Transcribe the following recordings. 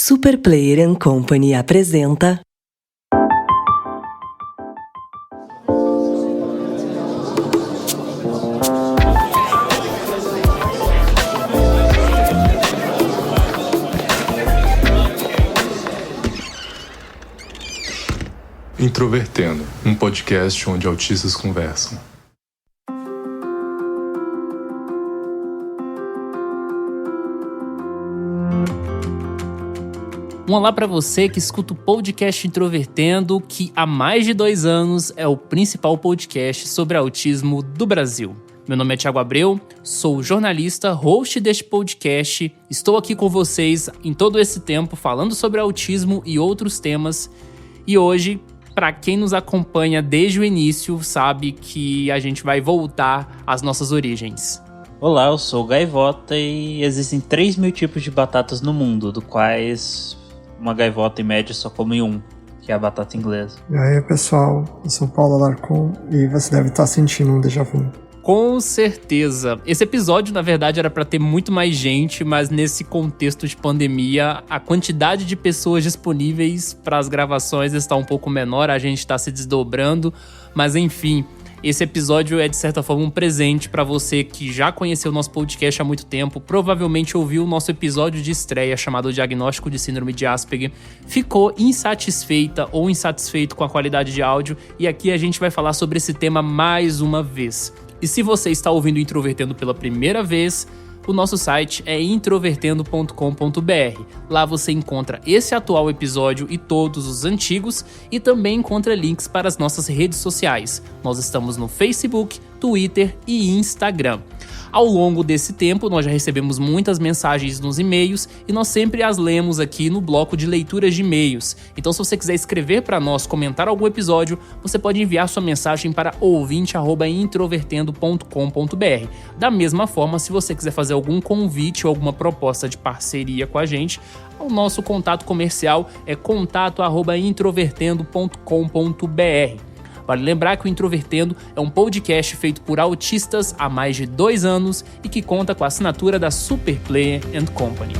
Super Player Company apresenta Introvertendo, um podcast onde autistas conversam. Um olá para você que escuta o podcast Introvertendo, que há mais de 2 anos é o principal podcast sobre autismo do Brasil. Meu nome é Thiago Abreu, sou jornalista, host deste podcast. Estou aqui com vocês em todo esse tempo falando sobre autismo e outros temas. E hoje, para quem nos acompanha desde o início, sabe que a gente vai voltar às nossas origens. Olá, eu sou o Gaivota e existem 3.000 tipos de batatas no mundo, do quais uma gaivota em média só come um, que é a batata inglesa. E aí, pessoal, eu sou o Paulo Alarcon e você deve estar sentindo um déjà vu. Com certeza. Esse episódio, na verdade, era para ter muito mais gente, mas nesse contexto de pandemia, a quantidade de pessoas disponíveis para as gravações está um pouco menor, a gente está se desdobrando, mas enfim, esse episódio é de certa forma um presente para você que já conheceu o nosso podcast há muito tempo, provavelmente ouviu o nosso episódio de estreia chamado Diagnóstico de Síndrome de Asperger, ficou insatisfeita ou insatisfeito com a qualidade de áudio e aqui a gente vai falar sobre esse tema mais uma vez. E se você está ouvindo Introvertendo pela primeira vez, o nosso site é introvertendo.com.br. Lá você encontra esse atual episódio e todos os antigos e também encontra links para as nossas redes sociais. Nós estamos no Facebook, Twitter e Instagram. Ao longo desse tempo, nós já recebemos muitas mensagens nos e-mails e nós sempre as lemos aqui no bloco de leituras de e-mails. Então, se você quiser escrever para nós, comentar algum episódio, você pode enviar sua mensagem para ouvinte@introvertendo.com.br. Da mesma forma, se você quiser fazer algum convite ou alguma proposta de parceria com a gente, o nosso contato comercial é contato@introvertendo.com.br. Vale lembrar que o Introvertendo é um podcast feito por autistas há mais de 2 anos e que conta com a assinatura da Super Player Company.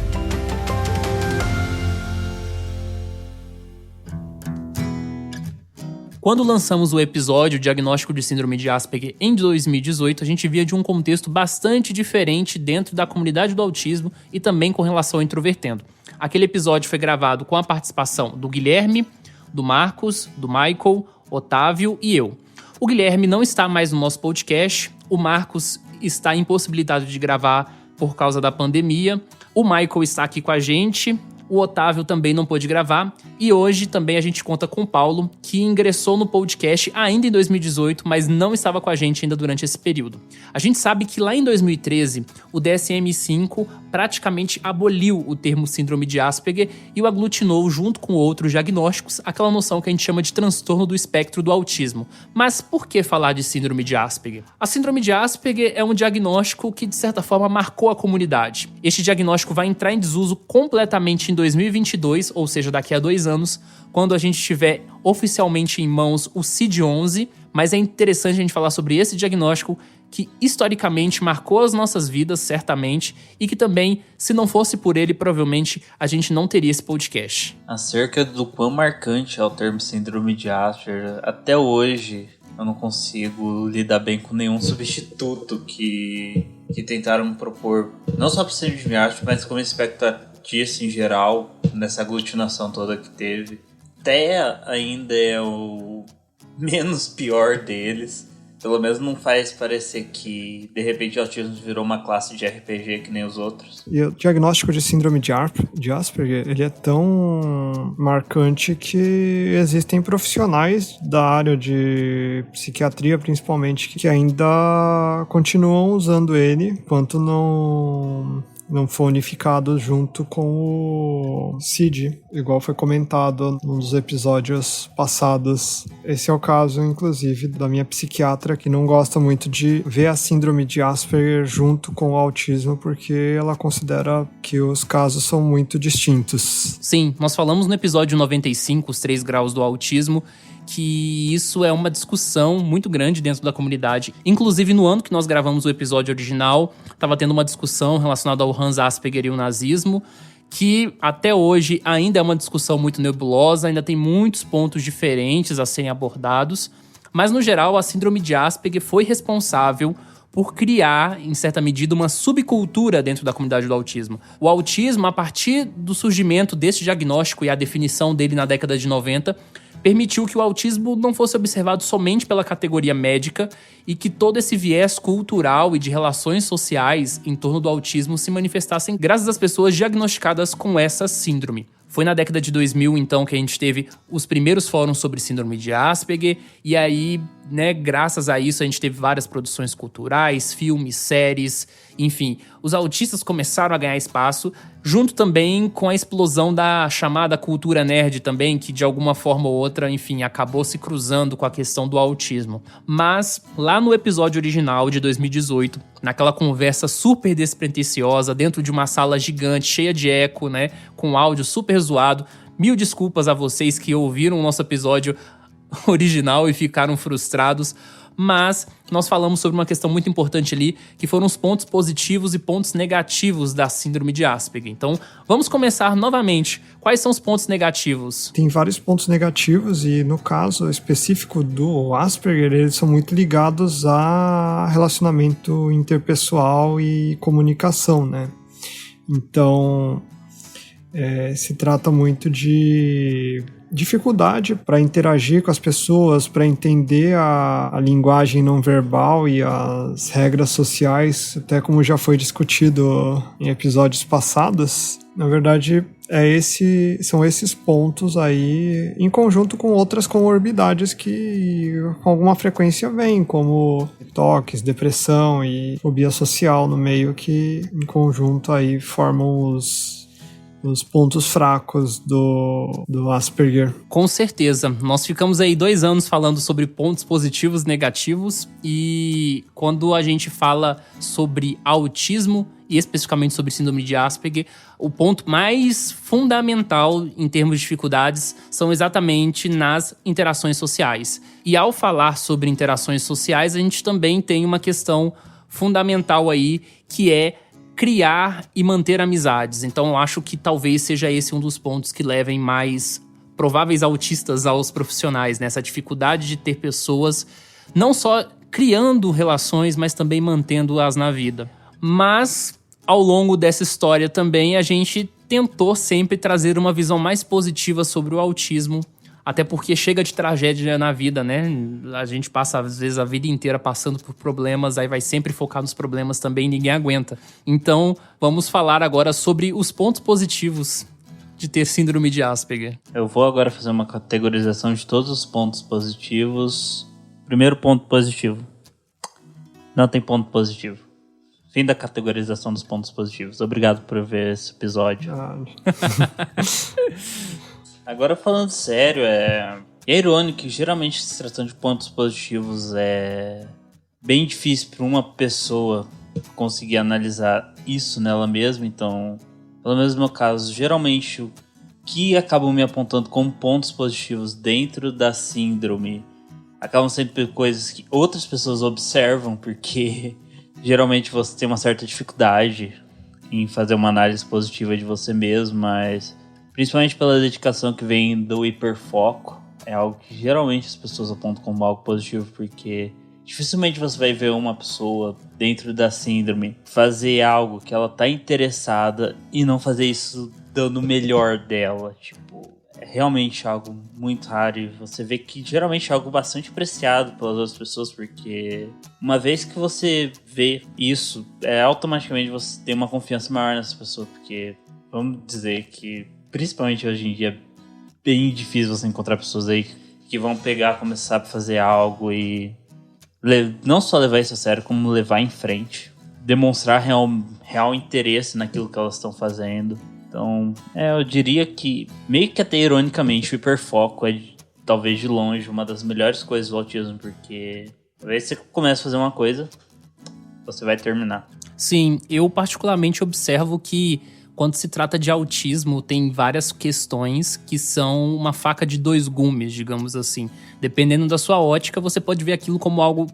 Quando lançamos o episódio Diagnóstico de Síndrome de Asperger em 2018, a gente via de um contexto bastante diferente dentro da comunidade do autismo e também com relação ao Introvertendo. Aquele episódio foi gravado com a participação do Guilherme, do Marcos, do Michael, Otávio e eu. O Guilherme não está mais no nosso podcast, o Marcos está impossibilitado de gravar por causa da pandemia, o Michael está aqui com a gente, o Otávio também não pôde gravar e hoje também a gente conta com o Paulo, que ingressou no podcast ainda em 2018, mas não estava com a gente ainda durante esse período. A gente sabe que lá em 2013, o DSM-5 praticamente aboliu o termo síndrome de Asperger e o aglutinou junto com outros diagnósticos, aquela noção que a gente chama de transtorno do espectro do autismo. Mas por que falar de síndrome de Asperger? A síndrome de Asperger é um diagnóstico que, de certa forma, marcou a comunidade. Este diagnóstico vai entrar em desuso completamente em 2022, ou seja, daqui a 2 anos, quando a gente tiver oficialmente em mãos o CID-11, mas é interessante a gente falar sobre esse diagnóstico que historicamente marcou as nossas vidas, certamente, e que também, se não fosse por ele, provavelmente a gente não teria esse podcast. Acerca do quão marcante é o termo síndrome de Asperger, até hoje eu não consigo lidar bem com nenhum substituto que tentaram propor, não só para síndrome de Asperger, mas como espectro autista em geral, nessa aglutinação toda que teve. Até ainda é o menos pior deles. Pelo menos não faz parecer que, de repente, o autismo virou uma classe de RPG que nem os outros. E o diagnóstico de síndrome de Asperger, ele é tão marcante que existem profissionais da área de psiquiatria, principalmente, que ainda continuam usando ele, enquanto não for unificado junto com o CID, igual foi comentado num dos episódios passados. Esse é o caso, inclusive, da minha psiquiatra, que não gosta muito de ver a síndrome de Asperger junto com o autismo, porque ela considera que os casos são muito distintos. Sim, nós falamos no episódio 95, os 3 graus do autismo, que isso é uma discussão muito grande dentro da comunidade. Inclusive, no ano que nós gravamos o episódio original, estava tendo uma discussão relacionada ao Hans Asperger e o nazismo, que até hoje ainda é uma discussão muito nebulosa, ainda tem muitos pontos diferentes a serem abordados, mas no geral a síndrome de Asperger foi responsável por criar, em certa medida, uma subcultura dentro da comunidade do autismo. O autismo, a partir do surgimento desse diagnóstico e a definição dele na década de 90, permitiu que o autismo não fosse observado somente pela categoria médica e que todo esse viés cultural e de relações sociais em torno do autismo se manifestassem graças às pessoas diagnosticadas com essa síndrome. Foi na década de 2000, então, que a gente teve os primeiros fóruns sobre síndrome de Asperger, e aí, né, graças a isso, a gente teve várias produções culturais, filmes, séries, enfim. Os autistas começaram a ganhar espaço, junto também com a explosão da chamada cultura nerd também, que de alguma forma ou outra, enfim, acabou se cruzando com a questão do autismo. Mas, lá no episódio original de 2018, naquela conversa super despretensiosa, dentro de uma sala gigante, cheia de eco, né, com áudio super zoado, mil desculpas a vocês que ouviram o nosso episódio original e ficaram frustrados, mas nós falamos sobre uma questão muito importante ali, que foram os pontos positivos e pontos negativos da síndrome de Asperger. Então, vamos começar novamente. Quais são os pontos negativos? Tem vários pontos negativos e, no caso específico do Asperger, eles são muito ligados a relacionamento interpessoal e comunicação, né? Então, se trata muito de dificuldade para interagir com as pessoas, para entender a linguagem não verbal e as regras sociais, até como já foi discutido em episódios passados. Na verdade, são esses pontos aí, em conjunto com outras comorbidades que com alguma frequência vêm, como toques, depressão e fobia social no meio, que em conjunto aí formam os pontos fracos do Asperger. Com certeza. Nós ficamos aí 2 anos falando sobre pontos positivos e negativos, e quando a gente fala sobre autismo e especificamente sobre síndrome de Asperger, o ponto mais fundamental em termos de dificuldades são exatamente nas interações sociais. E ao falar sobre interações sociais, a gente também tem uma questão fundamental aí, que é criar e manter amizades. Então eu acho que talvez seja esse um dos pontos que levem mais prováveis autistas aos profissionais, né? Essa dificuldade de ter pessoas não só criando relações, mas também mantendo-as na vida. Mas ao longo dessa história também a gente tentou sempre trazer uma visão mais positiva sobre o autismo, até porque chega de tragédia na vida, né? A gente passa, às vezes, a vida inteira passando por problemas, aí vai sempre focar nos problemas também, ninguém aguenta. Então, vamos falar agora sobre os pontos positivos de ter síndrome de Asperger. Eu vou agora fazer uma categorização de todos os pontos positivos. Primeiro ponto positivo. Não tem ponto positivo. Fim da categorização dos pontos positivos. Obrigado por ver esse episódio. Agora falando sério, é irônico que geralmente se tratando de pontos positivos é bem difícil para uma pessoa conseguir analisar isso nela mesma. Então, pelo menos no meu caso, geralmente o que acabam me apontando como pontos positivos dentro da síndrome acabam sendo coisas que outras pessoas observam, porque geralmente você tem uma certa dificuldade em fazer uma análise positiva de você mesmo, mas principalmente pela dedicação que vem do hiperfoco, é algo que geralmente as pessoas apontam como algo positivo, porque dificilmente você vai ver uma pessoa dentro da síndrome fazer algo que ela tá interessada e não fazer isso dando o melhor dela. Tipo, é realmente algo muito raro, e você vê que geralmente é algo bastante apreciado pelas outras pessoas, porque uma vez que você vê isso, automaticamente você tem uma confiança maior nessa pessoa, porque vamos dizer que principalmente hoje em dia é bem difícil você encontrar pessoas aí que vão pegar, começar a fazer algo e não só levar isso a sério, como levar em frente, demonstrar real interesse naquilo que elas estão fazendo. Então, eu diria que, meio que até ironicamente, o hiperfoco é talvez de longe uma das melhores coisas do autismo, porque uma vez que você começa a fazer uma coisa, você vai terminar. Sim, eu particularmente observo que quando se trata de autismo, tem várias questões que são uma faca de 2 gumes, digamos assim. Dependendo da sua ótica, você pode ver aquilo como algo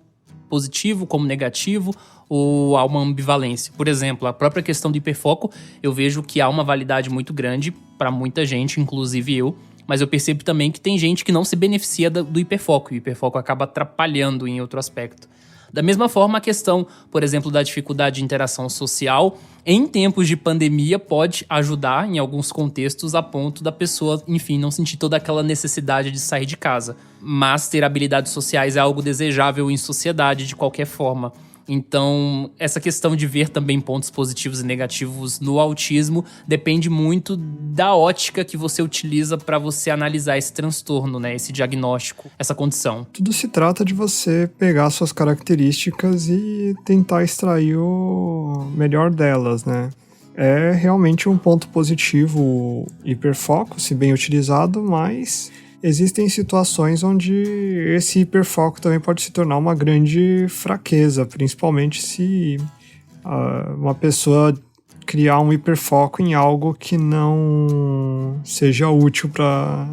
positivo como negativo, ou há uma ambivalência? Por exemplo, a própria questão do hiperfoco, eu vejo que há uma validade muito grande para muita gente, inclusive eu, mas eu percebo também que tem gente que não se beneficia do hiperfoco, e o hiperfoco acaba atrapalhando em outro aspecto. Da mesma forma, a questão, por exemplo, da dificuldade de interação social, em tempos de pandemia, pode ajudar em alguns contextos a ponto da pessoa, enfim, não sentir toda aquela necessidade de sair de casa. Mas ter habilidades sociais é algo desejável em sociedade de qualquer forma. Então, essa questão de ver também pontos positivos e negativos no autismo depende muito da ótica que você utiliza para você analisar esse transtorno, né? Esse diagnóstico, essa condição. Tudo se trata de você pegar suas características e tentar extrair o melhor delas, né? É realmente um ponto positivo o hiperfoco, se bem utilizado, mas existem situações onde esse hiperfoco também pode se tornar uma grande fraqueza, principalmente se uma pessoa criar um hiperfoco em algo que não seja útil para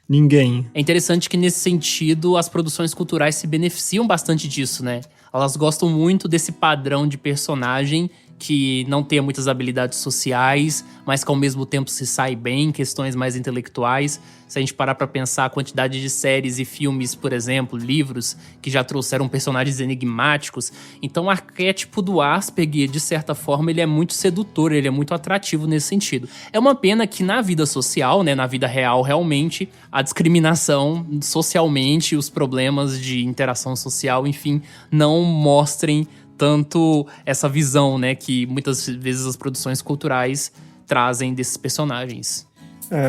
ninguém. É interessante que, nesse sentido, as produções culturais se beneficiam bastante disso, né? Elas gostam muito desse padrão de personagem que não tenha muitas habilidades sociais, mas que ao mesmo tempo se sai bem em questões mais intelectuais. Se a gente parar pra pensar a quantidade de séries e filmes, por exemplo, livros, que já trouxeram personagens enigmáticos. Então o arquétipo do Asperger, de certa forma, ele é muito sedutor, ele é muito atrativo nesse sentido. É uma pena que na vida social, né, na vida real, realmente, a discriminação socialmente, os problemas de interação social, enfim, não mostrem tanto essa visão, né, que muitas vezes as produções culturais trazem desses personagens.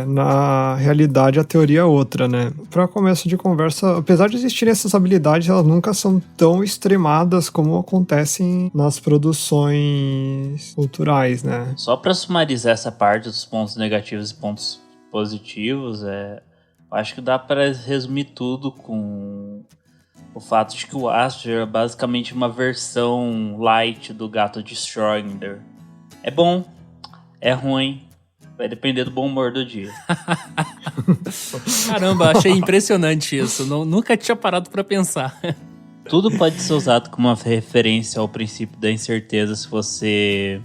Na realidade a teoria é outra, né? Para começo de conversa, apesar de existirem essas habilidades, elas nunca são tão extremadas como acontecem nas produções culturais, né? Só para sumarizar essa parte dos pontos negativos e pontos positivos, acho que dá para resumir tudo com o fato de que o Asperger é basicamente uma versão light do gato de Schrödinger. É bom, é ruim, vai depender do bom humor do dia. Caramba, achei impressionante isso. Nunca tinha parado pra pensar. Tudo pode ser usado como uma referência ao princípio da incerteza se você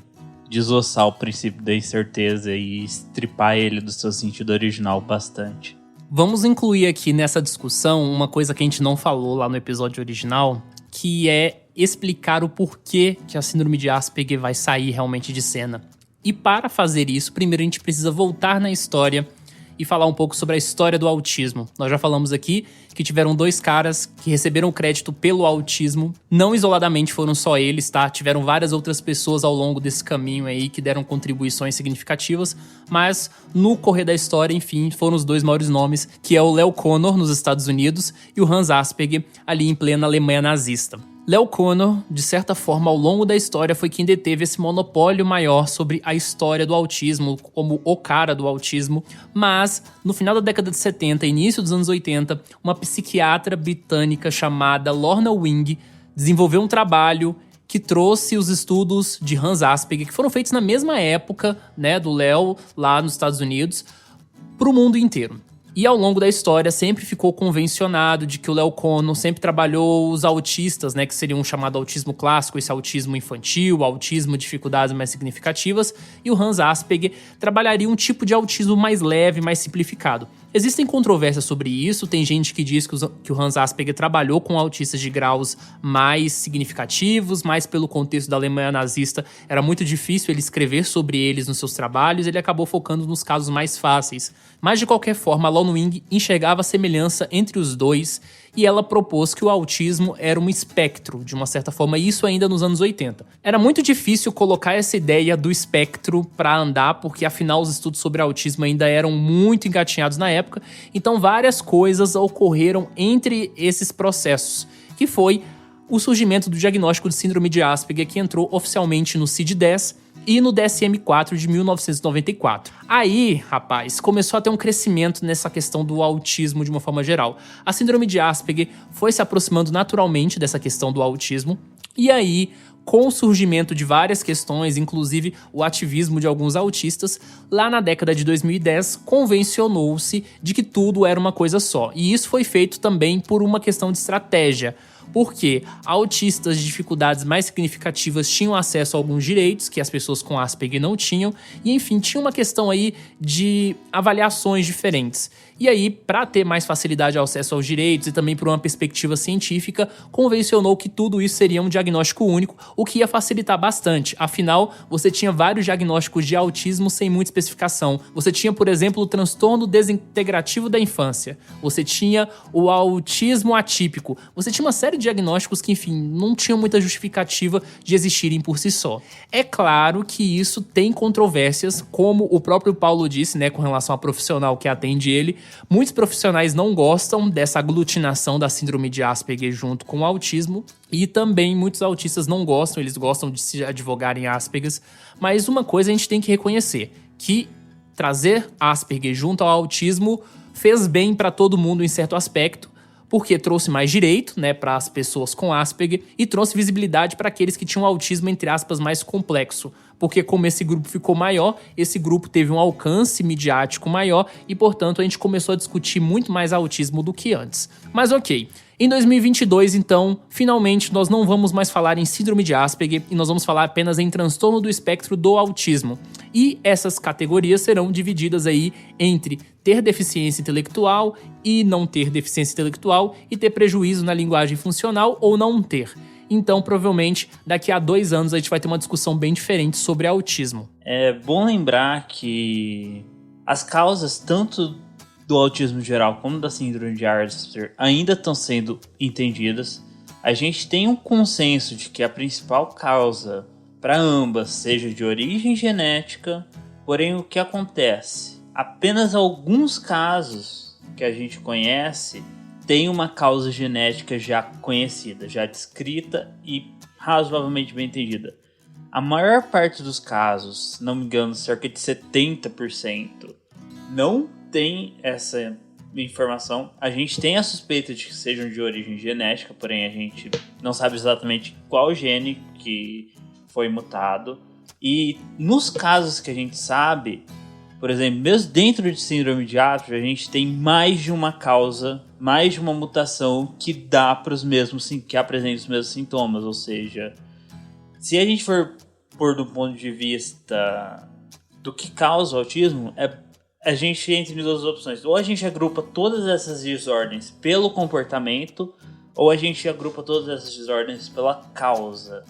desossar o princípio da incerteza e estripar ele do seu sentido original bastante. Vamos incluir aqui nessa discussão uma coisa que a gente não falou lá no episódio original, que é explicar o porquê que a síndrome de Asperger vai sair realmente de cena. E para fazer isso, primeiro a gente precisa voltar na história e falar um pouco sobre a história do autismo. Nós já falamos aqui que tiveram 2 caras que receberam crédito pelo autismo. Não isoladamente foram só eles, tá? Tiveram várias outras pessoas ao longo desse caminho aí que deram contribuições significativas. Mas no correr da história, enfim, foram os 2 maiores nomes, que é o Leo Kanner, nos Estados Unidos, e o Hans Asperger, ali em plena Alemanha nazista. Leo Kanner, de certa forma, ao longo da história, foi quem deteve esse monopólio maior sobre a história do autismo, como o cara do autismo. Mas, no final da década de 70 e início dos anos 80, uma psiquiatra britânica chamada Lorna Wing desenvolveu um trabalho que trouxe os estudos de Hans Asperger, que foram feitos na mesma época, né, do Leo, lá nos Estados Unidos, para o mundo inteiro. E ao longo da história sempre ficou convencionado de que o Leo Kanner sempre trabalhou os autistas, né, que seriam chamado autismo clássico, esse autismo infantil, autismo de dificuldades mais significativas, e o Hans Asperger trabalharia um tipo de autismo mais leve, mais simplificado. Existem controvérsias sobre isso, tem gente que diz que o Hans Asperger trabalhou com autistas de graus mais significativos, mas pelo contexto da Alemanha nazista era muito difícil ele escrever sobre eles nos seus trabalhos, ele acabou focando nos casos mais fáceis. Mas de qualquer forma, a Lorna Wing enxergava a semelhança entre os dois e ela propôs que o autismo era um espectro, de uma certa forma, isso ainda nos anos 80. Era muito difícil colocar essa ideia do espectro para andar, porque afinal os estudos sobre autismo ainda eram muito engatinhados na época, então várias coisas ocorreram entre esses processos, que foi o surgimento do diagnóstico de síndrome de Asperger, que entrou oficialmente no CID-10 e no DSM-4 de 1994. Aí, rapaz, começou a ter um crescimento nessa questão do autismo de uma forma geral. A síndrome de Asperger foi se aproximando naturalmente dessa questão do autismo, e aí, com o surgimento de várias questões, inclusive o ativismo de alguns autistas, lá na década de 2010, convencionou-se de que tudo era uma coisa só. E isso foi feito também por uma questão de estratégia. Porque autistas de dificuldades mais significativas tinham acesso a alguns direitos que as pessoas com Asperger não tinham, e enfim, tinha uma questão aí de avaliações diferentes. E aí, para ter mais facilidade ao acesso aos direitos e também por uma perspectiva científica, convencionou que tudo isso seria um diagnóstico único, o que ia facilitar bastante. Afinal, você tinha vários diagnósticos de autismo sem muita especificação. Você tinha, por exemplo, o transtorno desintegrativo da infância. Você tinha o autismo atípico. Você tinha uma série de diagnósticos que, enfim, não tinham muita justificativa de existirem por si só. É claro que isso tem controvérsias, como o próprio Paulo disse, né, com relação ao profissional que atende ele. Muitos profissionais não gostam dessa aglutinação da síndrome de Asperger junto com o autismo, e também muitos autistas não gostam, eles gostam de se advogarem Asperger, mas uma coisa a gente tem que reconhecer, que trazer Asperger junto ao autismo fez bem para todo mundo em certo aspecto, porque trouxe mais direito, né, para as pessoas com Asperger e trouxe visibilidade para aqueles que tinham autismo, entre aspas, mais complexo. Porque como esse grupo ficou maior, esse grupo teve um alcance midiático maior e, portanto, a gente começou a discutir muito mais autismo do que antes. Mas ok, em 2022, então, finalmente nós não vamos mais falar em síndrome de Asperger e nós vamos falar apenas em transtorno do espectro do autismo. E essas categorias serão divididas aí entre ter deficiência intelectual e não ter deficiência intelectual e ter prejuízo na linguagem funcional ou não ter. Então, provavelmente, daqui a 2 anos a gente vai ter uma discussão bem diferente sobre autismo. É bom lembrar que as causas tanto do autismo geral como da síndrome de Asperger ainda estão sendo entendidas. A gente tem um consenso de que a principal causa para ambas seja de origem genética, porém o que acontece? Apenas alguns casos que a gente conhece tem uma causa genética já conhecida, já descrita e razoavelmente bem entendida. A maior parte dos casos, se não me engano, cerca de 70%, não tem essa informação. A gente tem a suspeita de que sejam de origem genética, porém a gente não sabe exatamente qual gene que foi mutado. E nos casos que a gente sabe, por exemplo, mesmo dentro de síndrome de Asperger, a gente tem mais de uma causa, mais de uma mutação que dá para os mesmos, que apresenta os mesmos sintomas. Ou seja, se a gente for pôr do ponto de vista do que causa o autismo, a gente entra em 2 opções. Ou a gente agrupa todas essas desordens pelo comportamento, ou a gente agrupa todas essas desordens pela causa.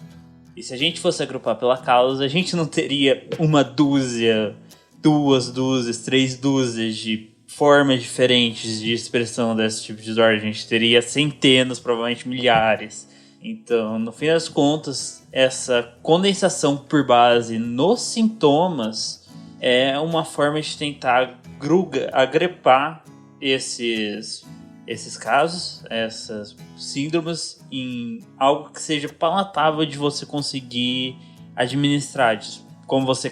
E se a gente fosse agrupar pela causa, a gente não teria 1 dúzia, 2 dúzias, 3 dúzias de formas diferentes de expressão desse tipo de desordem. A gente teria centenas, provavelmente milhares. Então, no fim das contas, essa condensação por base nos sintomas é uma forma de tentar agrupar esses casos, essas síndromes, em algo que seja palatável de você conseguir administrar. Como você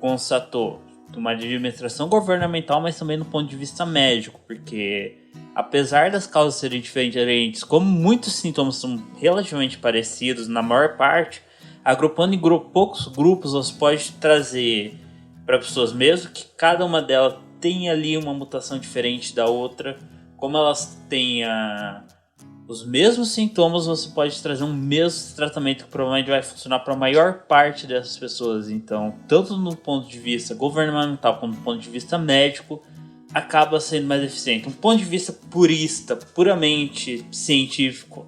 constatou, uma administração governamental, mas também no ponto de vista médico, porque apesar das causas serem diferentes, como muitos sintomas são relativamente parecidos, na maior parte, agrupando em poucos grupos, você pode trazer para pessoas mesmo que cada uma delas tem ali uma mutação diferente da outra. Como elas têm os mesmos sintomas, você pode trazer um mesmo tratamento que provavelmente vai funcionar para a maior parte dessas pessoas. Então, tanto no ponto de vista governamental como no ponto de vista médico, acaba sendo mais eficiente. Um ponto de vista purista, puramente científico,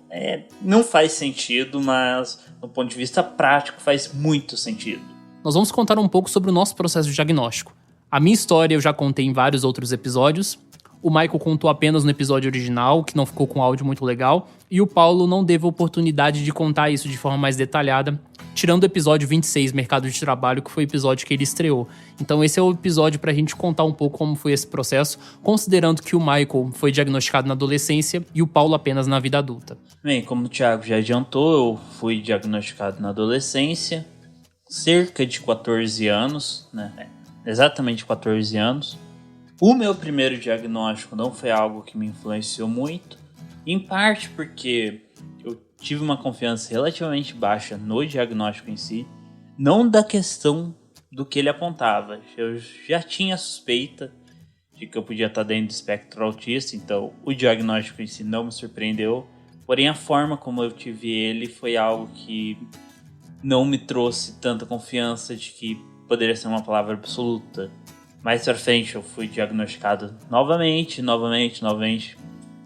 não faz sentido, mas no ponto de vista prático faz muito sentido. Nós vamos contar um pouco sobre o nosso processo de diagnóstico. A minha história eu já contei em vários outros episódios. O Michael contou apenas no episódio original, que não ficou com áudio muito legal. E o Paulo não teve a oportunidade de contar isso de forma mais detalhada, tirando o episódio 26, Mercado de Trabalho, que foi o episódio que ele estreou. Então esse é o episódio pra gente contar um pouco como foi esse processo, considerando que o Michael foi diagnosticado na adolescência e o Paulo apenas na vida adulta. Bem, como o Thiago já adiantou, eu fui diagnosticado na adolescência, cerca de 14 anos, né? Exatamente 14 anos. O meu primeiro diagnóstico não foi algo que me influenciou muito, em parte porque eu tive uma confiança relativamente baixa no diagnóstico em si, não da questão do que ele apontava. Eu já tinha suspeita de que eu podia estar dentro do espectro autista, então o diagnóstico em si não me surpreendeu, Porém, a forma como eu tive ele foi algo que não me trouxe tanta confiança de que poderia ser uma palavra absoluta. Mais pra frente eu fui diagnosticado novamente,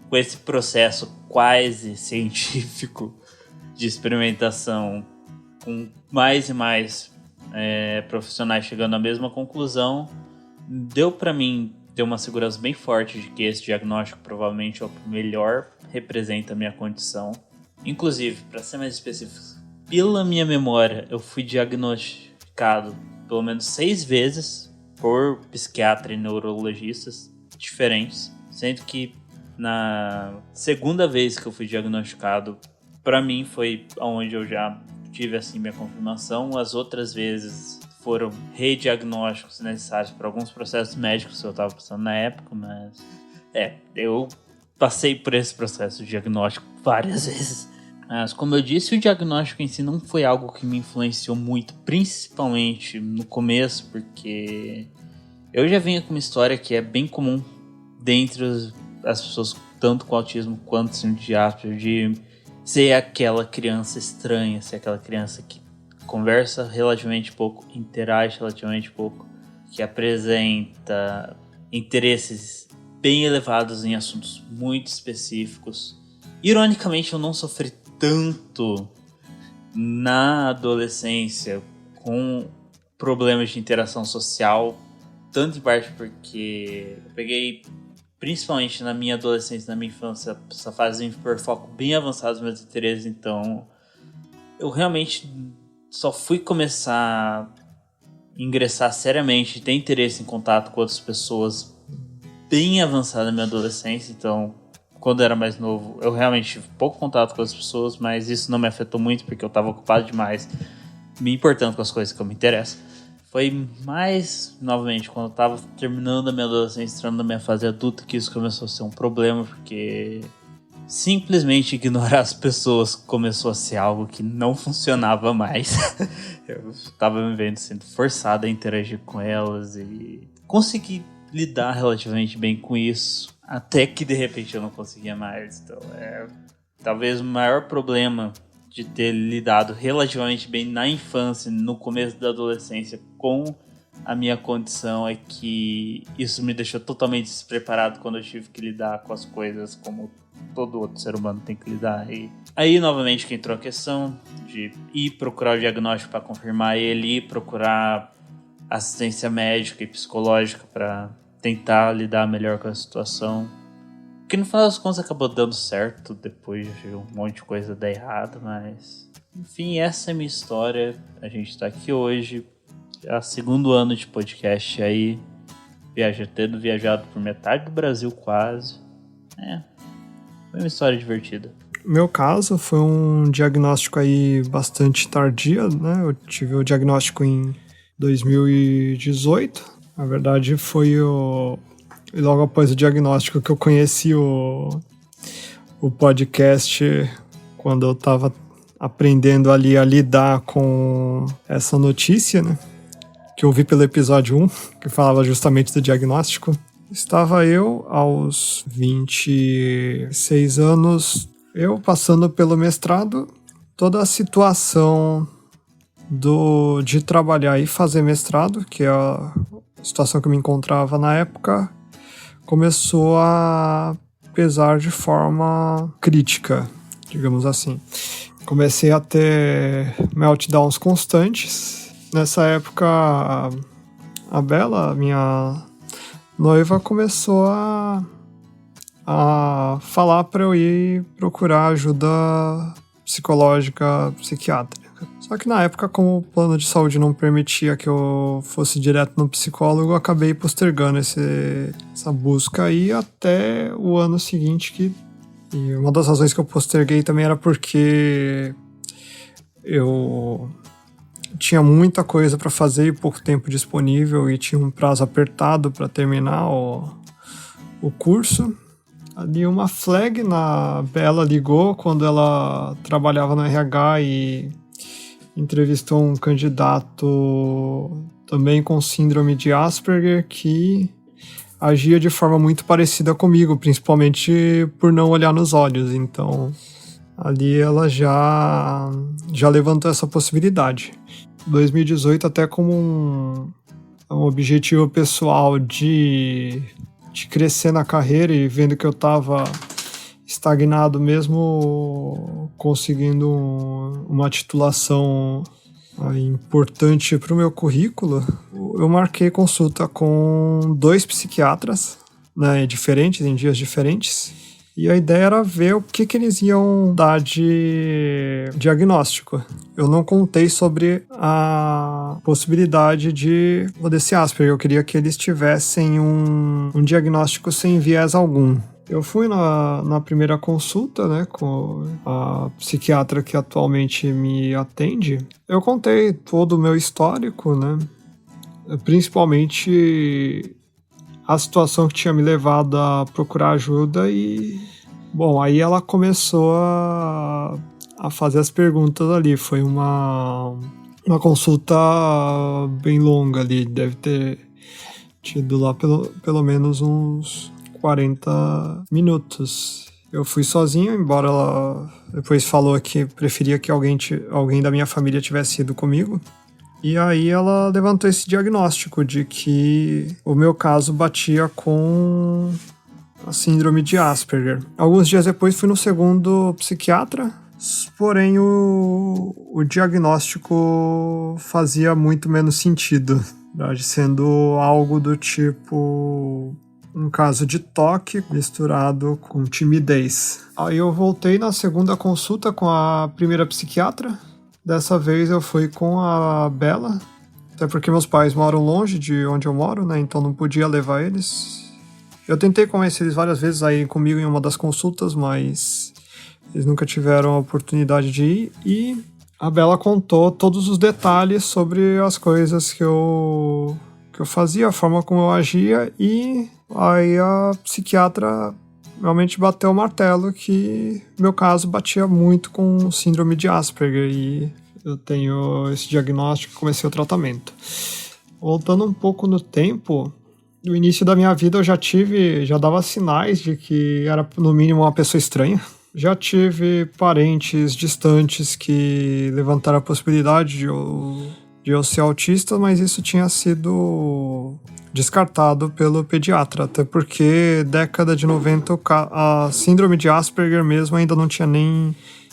com esse processo quase científico de experimentação, com mais e mais profissionais chegando à mesma conclusão. Deu pra mim ter uma segurança bem forte de que esse diagnóstico provavelmente é o que melhor representa a minha condição. Inclusive, para ser mais específico, pela minha memória, eu fui diagnosticado pelo menos 6 vezes por psiquiatra e neurologistas diferentes, sendo que na segunda vez que eu fui diagnosticado, para mim foi onde eu já tive assim minha confirmação. As outras vezes foram rediagnósticos necessários para alguns processos médicos que eu estava passando na época, mas eu passei por esse processo de diagnóstico várias vezes. Mas, como eu disse, o diagnóstico em si não foi algo que me influenciou muito, principalmente no começo, porque eu já venho com uma história que é bem comum dentre as pessoas, tanto com autismo quanto síndrome de Asperger, de ser aquela criança estranha, ser aquela criança que conversa relativamente pouco, interage relativamente pouco, que apresenta interesses bem elevados em assuntos muito específicos. Ironicamente, eu não sofri tanto na adolescência com problemas de interação social, tanto em parte porque eu peguei, principalmente na minha adolescência, na minha infância, essa fase de hiperfoco bem avançado dos meus interesses, então eu realmente só fui começar a ingressar seriamente, ter interesse em contato com outras pessoas bem avançado na minha adolescência. Então, quando eu era mais novo, eu realmente tive pouco contato com as pessoas, mas isso não me afetou muito porque eu estava ocupado demais, me importando com as coisas que eu me interesso. Foi mais, novamente, quando eu estava terminando a minha adolescência, entrando na minha fase adulta, que isso começou a ser um problema, porque simplesmente ignorar as pessoas começou a ser algo que não funcionava mais. Eu estava me vendo sendo forçado a interagir com elas e consegui lidar relativamente bem com isso, até que de repente eu não conseguia mais. Então talvez o maior problema de ter lidado relativamente bem na infância, no começo da adolescência, com a minha condição é que isso me deixou totalmente despreparado quando eu tive que lidar com as coisas como todo outro ser humano tem que lidar. E aí, novamente, que entrou a questão de ir procurar o diagnóstico para confirmar ele, ir procurar assistência médica e psicológica para tentar lidar melhor com a situação. Que no final das contas acabou dando certo, depois de um monte de coisa dar errado, mas enfim, essa é a minha história. A gente tá aqui hoje, já segundo ano de podcast aí, tendo viajado por metade do Brasil quase. Foi uma história divertida. Meu caso foi um diagnóstico aí bastante tardio, né? Eu tive o diagnóstico em 2018. Na verdade, foi logo após o diagnóstico que eu conheci o podcast, quando eu estava aprendendo ali a lidar com essa notícia, né? Que eu vi pelo episódio 1, que falava justamente do diagnóstico. Estava eu aos 26 anos, eu passando pelo mestrado, toda a situação de trabalhar e fazer mestrado, que é a situação que eu me encontrava na época, começou a pesar de forma crítica, digamos assim. Comecei a ter meltdowns constantes. Nessa época, a Bela, minha noiva, começou a falar para eu ir procurar ajuda psicológica, psiquiátrica. Só que na época, como o plano de saúde não permitia que eu fosse direto no psicólogo, eu acabei postergando essa busca aí até o ano seguinte. E uma das razões que eu posterguei também era porque eu tinha muita coisa para fazer e pouco tempo disponível e tinha um prazo apertado para terminar o curso. Ali uma flag na Bela ligou quando ela trabalhava no RH e entrevistou um candidato também com síndrome de Asperger que agia de forma muito parecida comigo, principalmente por não olhar nos olhos. Então ali ela já levantou essa possibilidade. 2018 até como um objetivo pessoal de crescer na carreira, e vendo que eu estava estagnado mesmo conseguindo uma titulação importante para o meu currículo, eu marquei consulta com 2 psiquiatras, né, diferentes, em dias diferentes, e a ideia era ver o que eles iam dar de diagnóstico. Eu não contei sobre a possibilidade desse Asperger, eu queria que eles tivessem um diagnóstico sem viés algum. Eu fui na primeira consulta, né, com a psiquiatra que atualmente me atende. Eu contei todo o meu histórico, né, principalmente a situação que tinha me levado a procurar ajuda e, bom, aí ela começou a fazer as perguntas ali. Foi uma consulta bem longa ali, deve ter tido lá pelo menos uns 40 minutos. Eu fui sozinho, embora ela depois falou que preferia que alguém da minha família tivesse ido comigo. E aí ela levantou esse diagnóstico de que o meu caso batia com a síndrome de Asperger. Alguns dias depois fui no segundo psiquiatra, porém o diagnóstico fazia muito menos sentido, sendo algo do tipo um caso de toque misturado com timidez. Aí eu voltei na segunda consulta com a primeira psiquiatra. Dessa vez eu fui com a Bela, até porque meus pais moram longe de onde eu moro, né? Então não podia levar eles. Eu tentei convencer eles várias vezes a irem comigo em uma das consultas, mas eles nunca tiveram a oportunidade de ir. E a Bela contou todos os detalhes sobre as coisas que eu fazia, a forma como eu agia, e aí a psiquiatra realmente bateu o martelo que meu caso batia muito com síndrome de Asperger, e eu tenho esse diagnóstico e comecei o tratamento. Voltando um pouco no tempo, no início da minha vida eu já dava sinais de que era no mínimo uma pessoa estranha. Já tive parentes distantes que levantaram a possibilidade de eu ser autista, mas isso tinha sido descartado pelo pediatra, até porque década de 90 a síndrome de Asperger mesmo ainda não tinha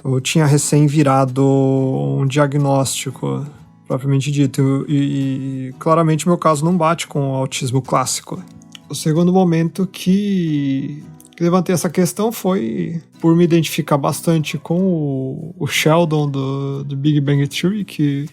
ou tinha recém virado um diagnóstico propriamente dito, e claramente meu caso não bate com o autismo clássico. O segundo momento que levantei essa questão foi por me identificar bastante com o Sheldon do Big Bang Theory, que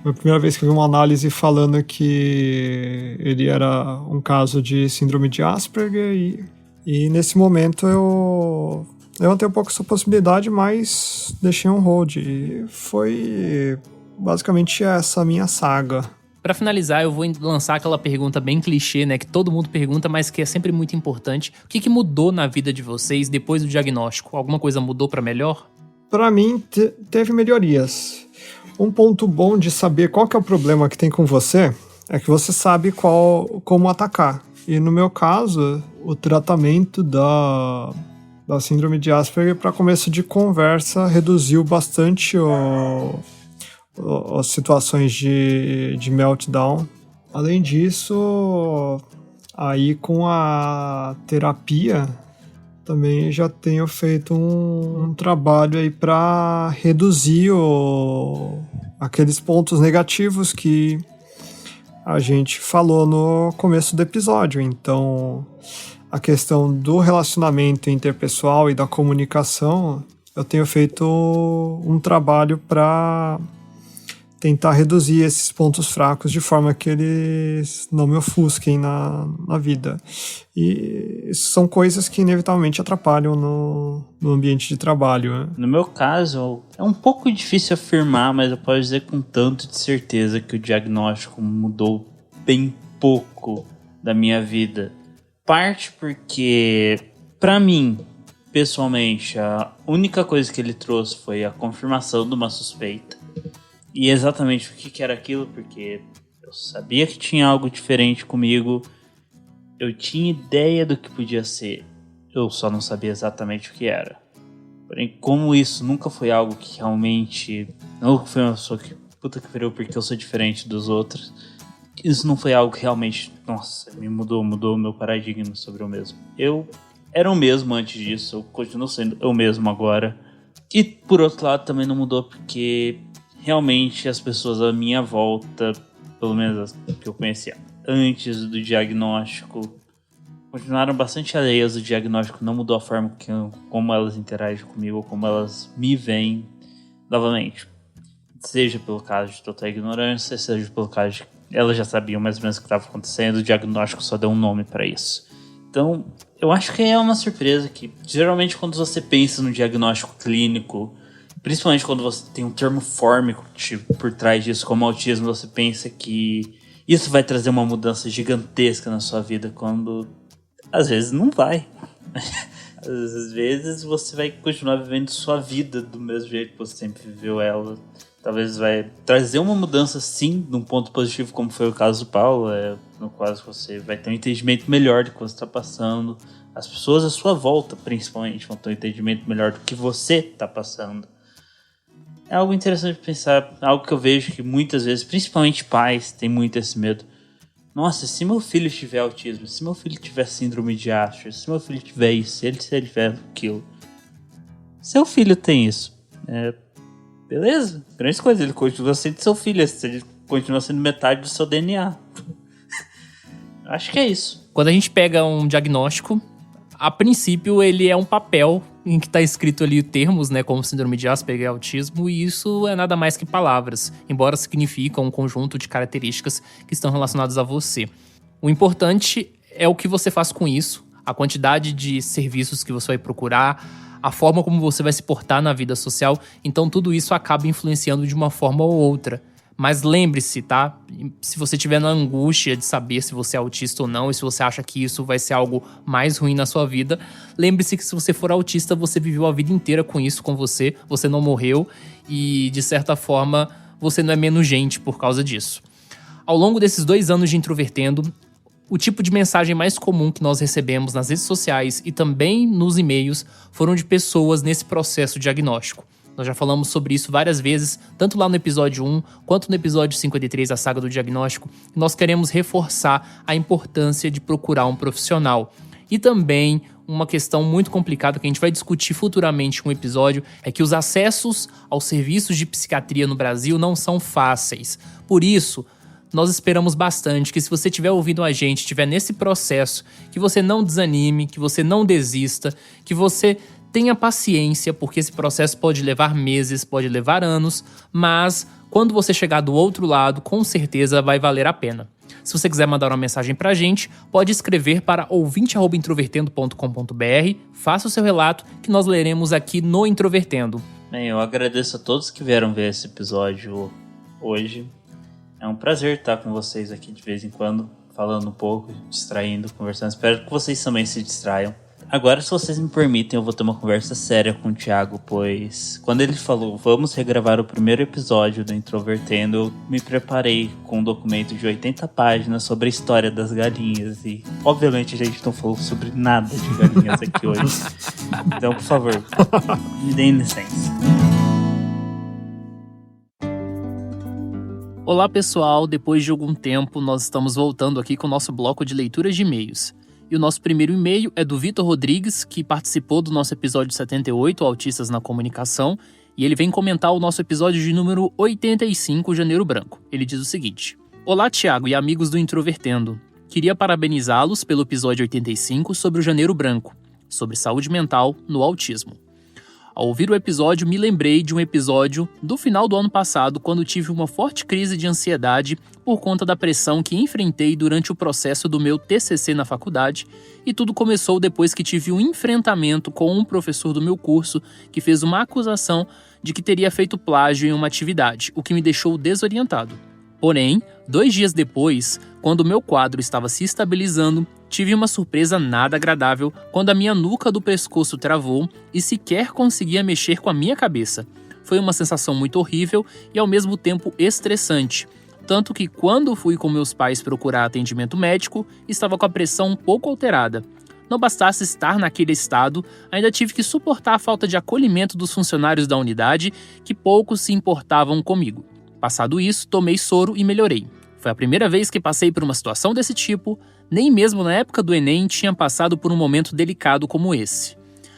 foi a primeira vez que eu vi uma análise falando que ele era um caso de síndrome de Asperger, e nesse momento eu levantei um pouco essa possibilidade, mas deixei um hold. E foi basicamente essa minha saga. Pra finalizar, eu vou lançar aquela pergunta bem clichê, né, que todo mundo pergunta, mas que é sempre muito importante. O que mudou na vida de vocês depois do diagnóstico? Alguma coisa mudou pra melhor? Pra mim, teve melhorias. Um ponto bom de saber qual que é o problema que tem com você é que você sabe como atacar. E no meu caso, o tratamento da síndrome de Asperger, para começo de conversa, reduziu bastante as situações de meltdown. Além disso, aí com a terapia, também já tenho feito um trabalho aí para reduzir aqueles pontos negativos que a gente falou no começo do episódio. Então, a questão do relacionamento interpessoal e da comunicação, eu tenho feito um trabalho para tentar reduzir esses pontos fracos de forma que eles não me ofusquem na vida. E são coisas que inevitavelmente atrapalham no ambiente de trabalho, né? No meu caso, é um pouco difícil afirmar, mas eu posso dizer com tanto de certeza que o diagnóstico mudou bem pouco da minha vida. Parte porque, pra mim, pessoalmente, a única coisa que ele trouxe foi a confirmação de uma suspeita. E exatamente o que era aquilo, porque eu sabia que tinha algo diferente comigo, eu tinha ideia do que podia ser, eu só não sabia exatamente o que era. Porém, como isso nunca foi algo que realmente... Não foi uma pessoa que... Puta que pariu, porque eu sou diferente dos outros. Isso não foi algo que realmente... Nossa, me mudou o meu paradigma sobre eu mesmo. Eu era o mesmo antes disso, eu continuo sendo eu mesmo agora. E, por outro lado, também não mudou porque... Realmente, as pessoas à minha volta, pelo menos as que eu conhecia antes do diagnóstico, continuaram bastante alheias do diagnóstico. Não mudou a forma como elas interagem comigo, como elas me veem novamente. Seja pelo caso de total ignorância, seja pelo caso de elas já sabiam mais ou menos o que estava acontecendo, o diagnóstico só deu um nome para isso. Então, eu acho que é uma surpresa que, geralmente, quando você pensa no diagnóstico clínico, principalmente quando você tem um termo fórmico por trás disso, como autismo, você pensa que isso vai trazer uma mudança gigantesca na sua vida, quando às vezes não vai. Às vezes você vai continuar vivendo sua vida do mesmo jeito que você sempre viveu ela. Talvez vai trazer uma mudança, sim, num ponto positivo, como foi o caso do Paulo, no qual você vai ter um entendimento melhor do que você está passando. As pessoas à sua volta, principalmente, vão ter um entendimento melhor do que você está passando. É algo interessante de pensar, algo que eu vejo que muitas vezes, principalmente pais, têm muito esse medo. Nossa, se meu filho tiver autismo, se meu filho tiver síndrome de Asperger, se meu filho tiver isso, se ele tiver aquilo. Seu filho tem isso. Beleza, grande coisa, ele continua sendo seu filho, ele continua sendo metade do seu DNA. Acho que é isso. Quando a gente pega um diagnóstico, a princípio ele é um papel em que está escrito ali termos, né, como síndrome de Asperger e autismo, e isso é nada mais que palavras, embora significam um conjunto de características que estão relacionadas a você. O importante é o que você faz com isso, a quantidade de serviços que você vai procurar, a forma como você vai se portar na vida social, então tudo isso acaba influenciando de uma forma ou outra. Mas lembre-se, tá? Se você estiver na angústia de saber se você é autista ou não, e se você acha que isso vai ser algo mais ruim na sua vida, lembre-se que se você for autista, você viveu a vida inteira com isso com você não morreu e, de certa forma, você não é menos gente por causa disso. Ao longo desses 2 anos de Introvertendo, o tipo de mensagem mais comum que nós recebemos nas redes sociais e também nos e-mails foram de pessoas nesse processo diagnóstico. Nós já falamos sobre isso várias vezes, tanto lá no episódio 1, quanto no episódio 53, a saga do diagnóstico. Nós queremos reforçar a importância de procurar um profissional. E também, uma questão muito complicada que a gente vai discutir futuramente em um episódio, é que os acessos aos serviços de psiquiatria no Brasil não são fáceis. Por isso, nós esperamos bastante que, se você estiver ouvindo a gente, estiver nesse processo, que você não desanime, que você não desista, que você tenha paciência, porque esse processo pode levar meses, pode levar anos, mas quando você chegar do outro lado, com certeza vai valer a pena. Se você quiser mandar uma mensagem pra gente, pode escrever para ouvinte@introvertendo.com.br, faça o seu relato que nós leremos aqui no Introvertendo. Bem, eu agradeço a todos que vieram ver esse episódio hoje. É um prazer estar com vocês aqui de vez em quando, falando um pouco, distraindo, conversando. Espero que vocês também se distraiam. Agora, se vocês me permitem, eu vou ter uma conversa séria com o Thiago, pois quando ele falou, vamos regravar o primeiro episódio do Introvertendo, eu me preparei com um documento de 80 páginas sobre a história das galinhas. E, obviamente, a gente não falou sobre nada de galinhas aqui hoje. Então, por favor, me deem licença. Olá, pessoal! Depois de algum tempo, nós estamos voltando aqui com o nosso bloco de leituras de e-mails. E o nosso primeiro e-mail é do Vitor Rodrigues, que participou do nosso episódio 78, Autistas na Comunicação, e ele vem comentar o nosso episódio de número 85, Janeiro Branco. Ele diz o seguinte: Olá, Thiago e amigos do Introvertendo. Queria parabenizá-los pelo episódio 85 sobre o Janeiro Branco, sobre saúde mental no autismo. Ao ouvir o episódio, me lembrei de um episódio do final do ano passado, quando tive uma forte crise de ansiedade por conta da pressão que enfrentei durante o processo do meu TCC na faculdade, e tudo começou depois que tive um enfrentamento com um professor do meu curso que fez uma acusação de que teria feito plágio em uma atividade, o que me deixou desorientado. Porém, 2 dias depois, quando o meu quadro estava se estabilizando, tive uma surpresa nada agradável quando a minha nuca do pescoço travou e sequer conseguia mexer com a minha cabeça. Foi uma sensação muito horrível e ao mesmo tempo estressante, tanto que quando fui com meus pais procurar atendimento médico, estava com a pressão um pouco alterada. Não bastasse estar naquele estado, ainda tive que suportar a falta de acolhimento dos funcionários da unidade, que poucos se importavam comigo. Passado isso, tomei soro e melhorei. Foi a primeira vez que passei por uma situação desse tipo, nem mesmo na época do Enem tinha passado por um momento delicado como esse.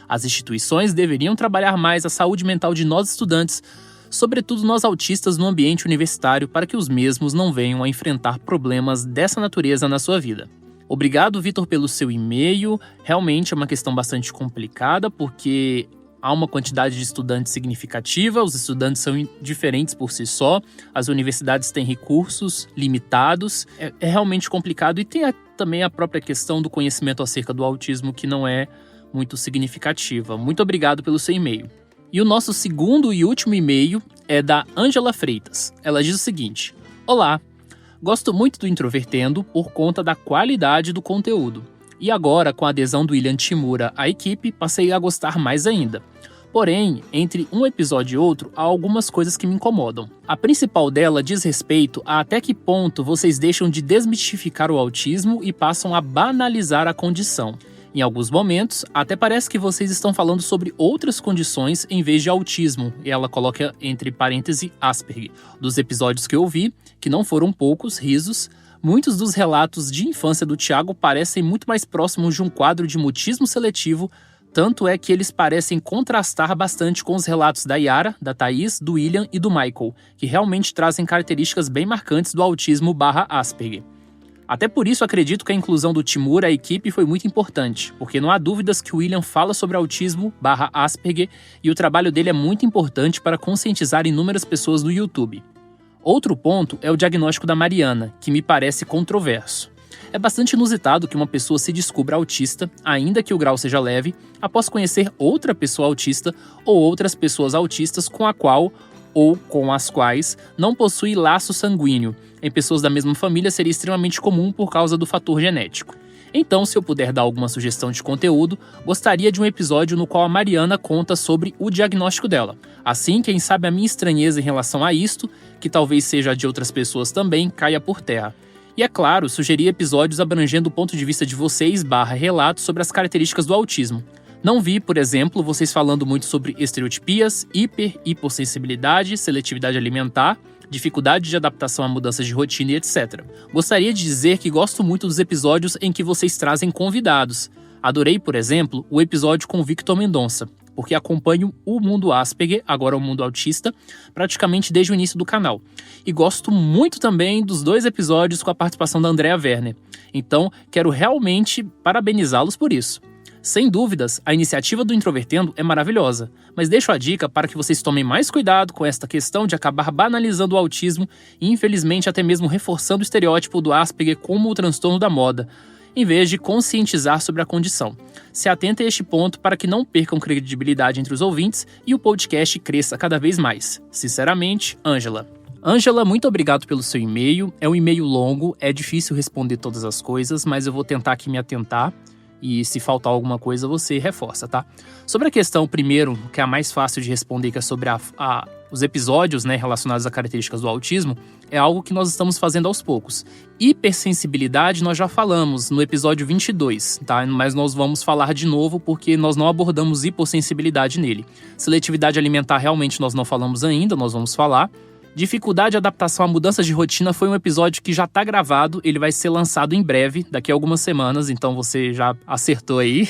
As instituições deveriam trabalhar mais a saúde mental de nós estudantes, sobretudo nós autistas no ambiente universitário, para que os mesmos não venham a enfrentar problemas dessa natureza na sua vida. Obrigado, Vitor, pelo seu e-mail. Realmente é uma questão bastante complicada, porque há uma quantidade de estudantes significativa, os estudantes são diferentes por si só, as universidades têm recursos limitados, é realmente complicado, e tem também a própria questão do conhecimento acerca do autismo, que não é muito significativa. Muito obrigado pelo seu e-mail. E o nosso segundo e último e-mail é da Ângela Freitas. Ela diz o seguinte: Olá, gosto muito do Introvertendo por conta da qualidade do conteúdo. E agora, com a adesão do William Timura à equipe, passei a gostar mais ainda. Porém, entre um episódio e outro, há algumas coisas que me incomodam. A principal dela diz respeito a até que ponto vocês deixam de desmistificar o autismo e passam a banalizar a condição. Em alguns momentos, até parece que vocês estão falando sobre outras condições em vez de autismo, e ela coloca entre parênteses Asperger. Dos episódios que eu ouvi, que não foram poucos, risos, muitos dos relatos de infância do Thiago parecem muito mais próximos de um quadro de mutismo seletivo, tanto é que eles parecem contrastar bastante com os relatos da Yara, da Thaís, do William e do Michael, que realmente trazem características bem marcantes do autismo/Asperger. Até por isso acredito que a inclusão do Timur à equipe foi muito importante, porque não há dúvidas que o William fala sobre autismo/Asperger e o trabalho dele é muito importante para conscientizar inúmeras pessoas no YouTube. Outro ponto é o diagnóstico da Mariana, que me parece controverso. É bastante inusitado que uma pessoa se descubra autista, ainda que o grau seja leve, após conhecer outra pessoa autista ou outras pessoas autistas com a qual ou com as quais não possui laço sanguíneo. Em pessoas da mesma família seria extremamente comum por causa do fator genético. Então, se eu puder dar alguma sugestão de conteúdo, gostaria de um episódio no qual a Mariana conta sobre o diagnóstico dela. Assim, quem sabe a minha estranheza em relação a isto, que talvez seja a de outras pessoas também, caia por terra. E é claro, sugerir episódios abrangendo o ponto de vista de vocês/relatos sobre as características do autismo. Não vi, por exemplo, vocês falando muito sobre estereotipias, hipossensibilidade, seletividade alimentar, dificuldade de adaptação a mudanças de rotina e etc. Gostaria de dizer que gosto muito dos episódios em que vocês trazem convidados. Adorei, por exemplo, o episódio com o Victor Mendonça, porque acompanho o mundo Asperger, agora o mundo autista, praticamente desde o início do canal. E gosto muito também dos 2 episódios com a participação da Andrea Werner. Então, quero realmente parabenizá-los por isso. Sem dúvidas, a iniciativa do Introvertendo é maravilhosa, mas deixo a dica para que vocês tomem mais cuidado com esta questão de acabar banalizando o autismo e, infelizmente, até mesmo reforçando o estereótipo do Asperger como o transtorno da moda, em vez de conscientizar sobre a condição. Se atenta a este ponto para que não percam credibilidade entre os ouvintes e o podcast cresça cada vez mais. Sinceramente, Ângela. Ângela, muito obrigado pelo seu e-mail. É um e-mail longo, é difícil responder todas as coisas, mas eu vou tentar aqui me atentar. E se faltar alguma coisa, você reforça, tá? Sobre a questão, primeiro, que é a mais fácil de responder, que é sobre os episódios, né, relacionados a características do autismo, é algo que nós estamos fazendo aos poucos. Hipersensibilidade nós já falamos no episódio 22, tá? Mas nós vamos falar de novo porque nós não abordamos hipossensibilidade nele. Seletividade alimentar realmente nós não falamos ainda, nós vamos falar. Dificuldade de adaptação a mudanças de rotina foi um episódio que já tá gravado, ele vai ser lançado em breve, daqui a algumas semanas, então você já acertou aí.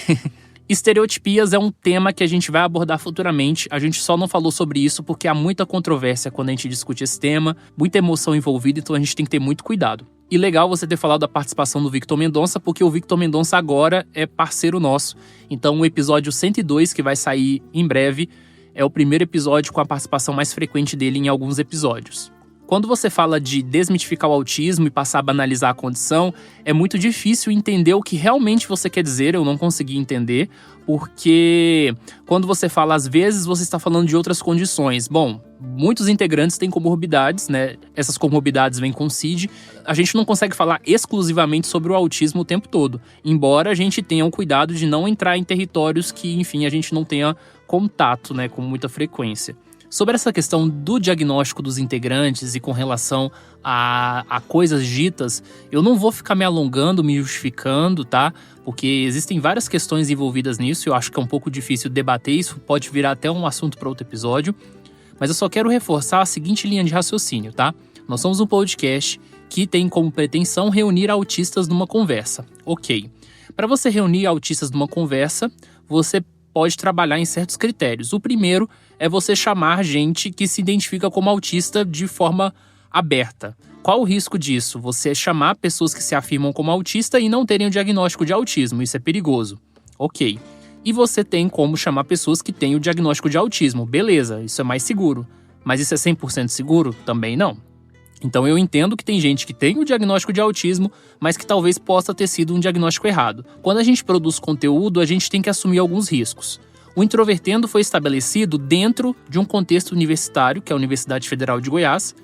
Estereotipias é um tema que a gente vai abordar futuramente, a gente só não falou sobre isso porque há muita controvérsia quando a gente discute esse tema, muita emoção envolvida, então a gente tem que ter muito cuidado. E legal você ter falado da participação do Victor Mendonça, porque o Victor Mendonça agora é parceiro nosso, então o episódio 102, que vai sair em breve, é o primeiro episódio com a participação mais frequente dele em alguns episódios. Quando você fala de desmitificar o autismo e passar a banalizar a condição, é muito difícil entender o que realmente você quer dizer, eu não consegui entender, porque quando você fala, às vezes, você está falando de outras condições. Bom, muitos integrantes têm comorbidades, né? Essas comorbidades vêm com CID. A gente não consegue falar exclusivamente sobre o autismo o tempo todo, embora a gente tenha um cuidado de não entrar em territórios que, enfim, a gente não tenha contato, né, com muita frequência. Sobre essa questão do diagnóstico dos integrantes e com relação a coisas ditas, eu não vou ficar me alongando, me justificando, tá? Porque existem várias questões envolvidas nisso, eu acho que é um pouco difícil debater isso, pode virar até um assunto para outro episódio, mas eu só quero reforçar a seguinte linha de raciocínio, tá? Nós somos um podcast que tem como pretensão reunir autistas numa conversa. Ok. Para você reunir autistas numa conversa, você pode trabalhar em certos critérios. O primeiro é você chamar gente que se identifica como autista de forma aberta. Qual o risco disso? Você chamar pessoas que se afirmam como autista e não terem o diagnóstico de autismo. Isso é perigoso. Ok. E você tem como chamar pessoas que têm o diagnóstico de autismo. Beleza, isso é mais seguro. Mas isso é 100% seguro? Também não. Então eu entendo que tem gente que tem o diagnóstico de autismo, mas que talvez possa ter sido um diagnóstico errado. Quando a gente produz conteúdo, a gente tem que assumir alguns riscos. O Introvertendo foi estabelecido dentro de um contexto universitário, que é a Universidade Federal de Goiás,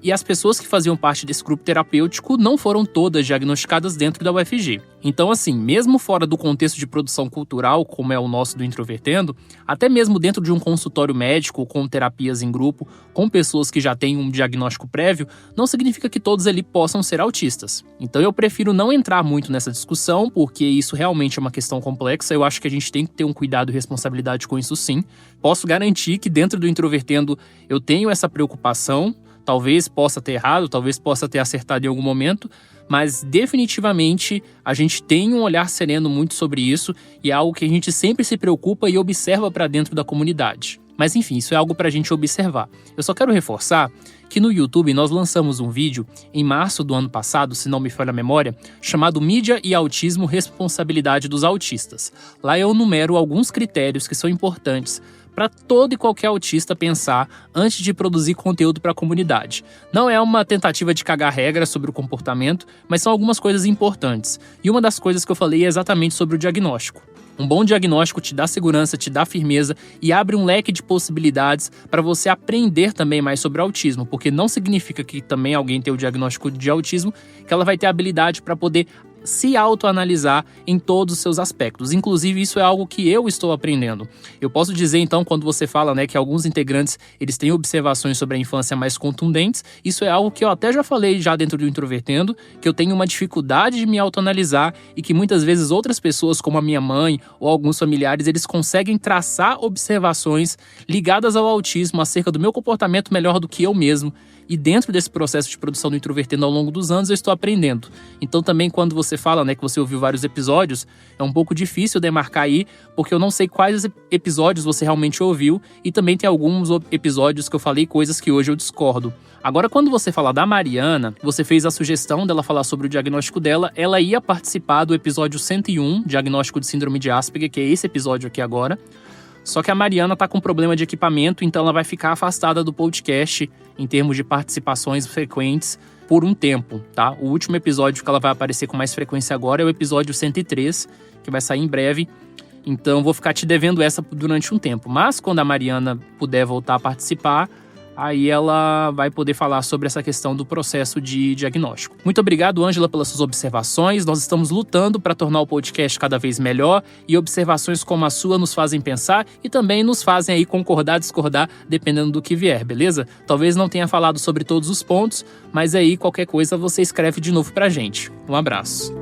e as pessoas que faziam parte desse grupo terapêutico não foram todas diagnosticadas dentro da UFG. Então, assim, mesmo fora do contexto de produção cultural, como é o nosso do Introvertendo, até mesmo dentro de um consultório médico, com terapias em grupo, com pessoas que já têm um diagnóstico prévio, não significa que todos ali possam ser autistas. Então eu prefiro não entrar muito nessa discussão, porque isso realmente é uma questão complexa, eu acho que a gente tem que ter um cuidado e responsabilidade com isso sim. Posso garantir que dentro do Introvertendo eu tenho essa preocupação. Talvez possa ter errado, talvez possa ter acertado em algum momento, mas definitivamente a gente tem um olhar sereno muito sobre isso e é algo que a gente sempre se preocupa e observa para dentro da comunidade. Mas enfim, isso é algo para a gente observar. Eu só quero reforçar que no YouTube nós lançamos um vídeo em março do ano passado, se não me falha a memória, chamado Mídia e Autismo, Responsabilidade dos Autistas. Lá eu numero alguns critérios que são importantes para todo e qualquer autista pensar antes de produzir conteúdo para a comunidade. Não é uma tentativa de cagar regras sobre o comportamento, mas são algumas coisas importantes. E uma das coisas que eu falei é exatamente sobre o diagnóstico. Um bom diagnóstico te dá segurança, te dá firmeza e abre um leque de possibilidades para você aprender também mais sobre autismo, porque não significa que também alguém tem o diagnóstico de autismo, que ela vai ter habilidade para poder se autoanalisar em todos os seus aspectos. Inclusive, isso é algo que eu estou aprendendo. Eu posso dizer, então, quando você fala, que alguns integrantes eles têm observações sobre a infância mais contundentes, isso é algo que eu até já falei já dentro do Introvertendo, que eu tenho uma dificuldade de me autoanalisar e que muitas vezes outras pessoas, como a minha mãe ou alguns familiares, eles conseguem traçar observações ligadas ao autismo acerca do meu comportamento melhor do que eu mesmo. E dentro desse processo de produção do Introvertendo ao longo dos anos, eu estou aprendendo. Então também quando você fala, que você ouviu vários episódios, é um pouco difícil demarcar aí, porque eu não sei quais episódios você realmente ouviu, e também tem alguns episódios que eu falei coisas que hoje eu discordo. Agora, quando você fala da Mariana, você fez a sugestão dela falar sobre o diagnóstico dela, ela ia participar do episódio 101, diagnóstico de síndrome de Asperger, que é esse episódio aqui agora. Só que a Mariana tá com problema de equipamento, então ela vai ficar afastada do podcast em termos de participações frequentes por um tempo, tá? O último episódio que ela vai aparecer com mais frequência agora é o episódio 103, que vai sair em breve. Então vou ficar te devendo essa durante um tempo. Mas quando a Mariana puder voltar a participar, aí ela vai poder falar sobre essa questão do processo de diagnóstico. Muito obrigado, Ângela, pelas suas observações. Nós estamos lutando para tornar o podcast cada vez melhor e observações como a sua nos fazem pensar e também nos fazem aí concordar, discordar, dependendo do que vier, beleza? Talvez não tenha falado sobre todos os pontos, mas aí qualquer coisa você escreve de novo pra gente. Um abraço.